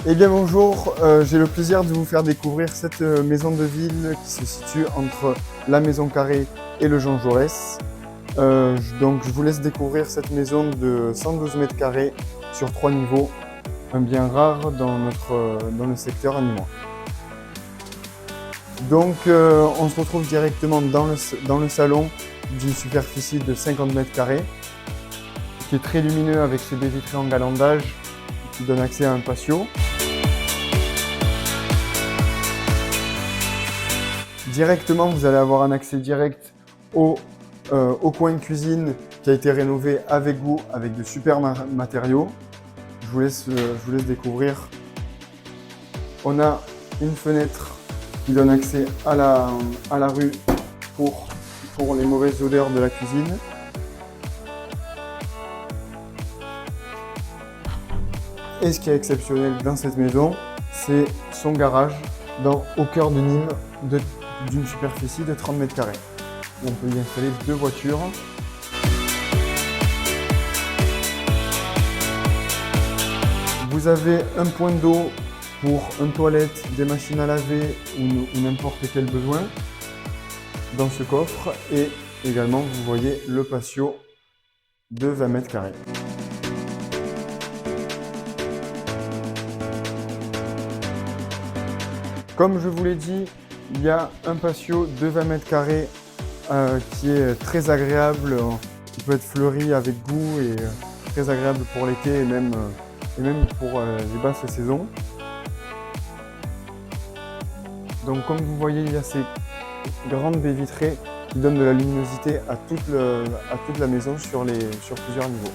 Eh bien bonjour, j'ai le plaisir de vous faire découvrir cette maison de ville qui se situe entre la Maison Carrée et le Jean Jaurès. Donc je vous laisse découvrir cette maison de 112 mètres carrés sur 3 niveaux, un bien rare dans le secteur animaux. Donc on se retrouve directement dans le salon d'une superficie de 50 mètres carrés qui est très lumineux avec ses baies vitrées en galandage qui donne accès à un patio. Directement, vous allez avoir un accès direct au coin cuisine qui a été rénové avec goût, avec de super matériaux. Je vous laisse découvrir. On a une fenêtre qui donne accès à la rue pour les mauvaises odeurs de la cuisine. Et ce qui est exceptionnel dans cette maison, c'est son garage au cœur de Nîmes d'une superficie de 30 mètres carrés. On peut y installer 2 voitures. Vous avez un point d'eau pour une toilette, des machines à laver ou n'importe quel besoin dans ce coffre. Et également, vous voyez le patio de 20 mètres carrés. Comme je vous l'ai dit, il y a un patio de 20 mètres carrés qui est très agréable, qui peut être fleuri avec goût et très agréable pour l'été et même pour les basses saisons. Donc comme vous voyez, il y a ces grandes baies vitrées qui donnent de la luminosité à toute la maison sur plusieurs niveaux.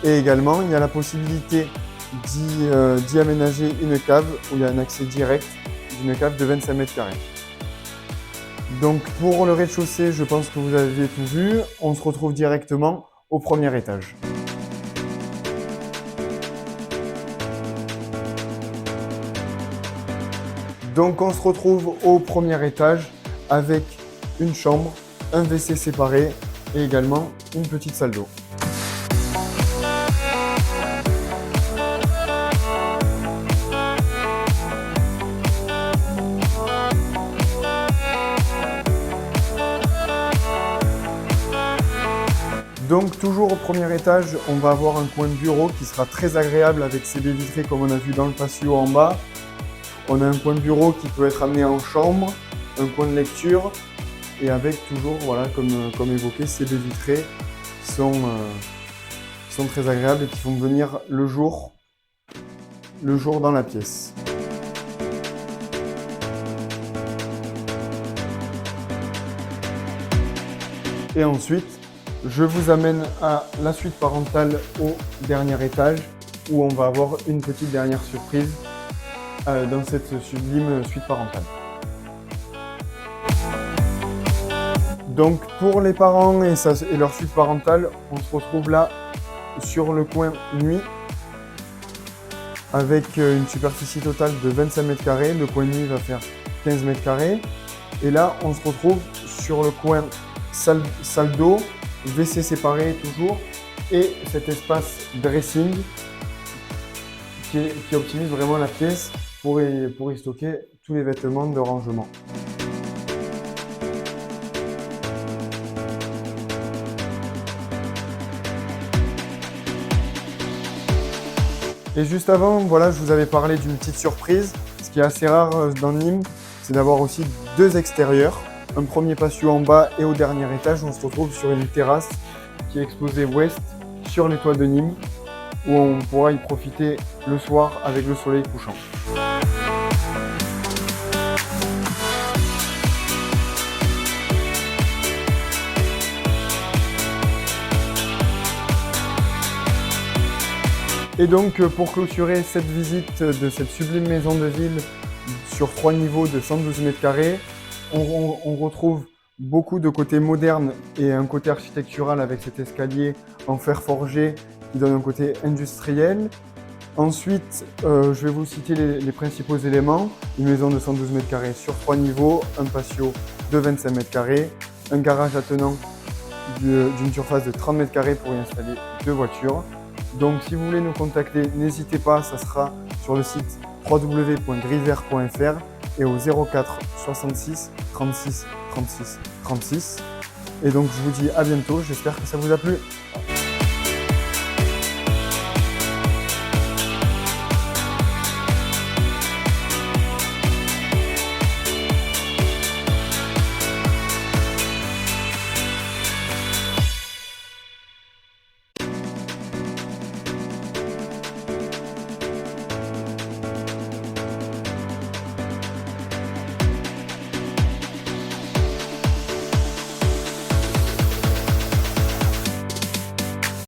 Et également, il y a la possibilité d'y aménager une cave où il y a un accès direct d'une cave de 25 mètres carrés. Donc pour le rez-de-chaussée, je pense que vous avez tout vu. On se retrouve directement au premier étage. Donc on se retrouve au premier étage avec une chambre, un WC séparé et également une petite salle d'eau. Donc toujours au premier étage, on va avoir un coin de bureau qui sera très agréable avec ses baies vitrées comme on a vu dans le patio en bas. On a un coin de bureau qui peut être amené en chambre, un coin de lecture et avec toujours, voilà, comme évoqué, ces baies vitrées qui sont très agréables et qui font venir le jour dans la pièce. Et ensuite, je vous amène à la suite parentale au dernier étage où on va avoir une petite dernière surprise dans cette sublime suite parentale. Donc pour les parents et leur suite parentale, on se retrouve là sur le coin nuit avec une superficie totale de 25 mètres carrés. Le coin nuit va faire 15 mètres carrés. Et là, on se retrouve sur le coin salle d'eau, WC séparé toujours, et cet espace dressing qui optimise vraiment la pièce pour y stocker tous les vêtements de rangement. Et juste avant, voilà, je vous avais parlé d'une petite surprise. Ce qui est assez rare dans Nîmes, c'est d'avoir aussi 2 extérieurs. Un premier patio en bas et au dernier étage, on se retrouve sur une terrasse qui est exposée ouest sur les toits de Nîmes où on pourra y profiter le soir avec le soleil couchant. Et donc pour clôturer cette visite de cette sublime maison de ville sur 3 niveaux de 112 mètres carrés, on retrouve beaucoup de côté moderne et un côté architectural avec cet escalier en fer forgé qui donne un côté industriel. Ensuite, je vais vous citer les principaux éléments. Une maison de 112 mètres carrés sur 3 niveaux, un patio de 25 mètres carrés, un garage attenant d'une surface de 30 mètres carrés pour y installer 2 voitures. Donc si vous voulez nous contacter, n'hésitez pas, ça sera sur le site www.griver.fr et au 04 66 36 36 36. Et donc je vous dis à bientôt, j'espère que ça vous a plu.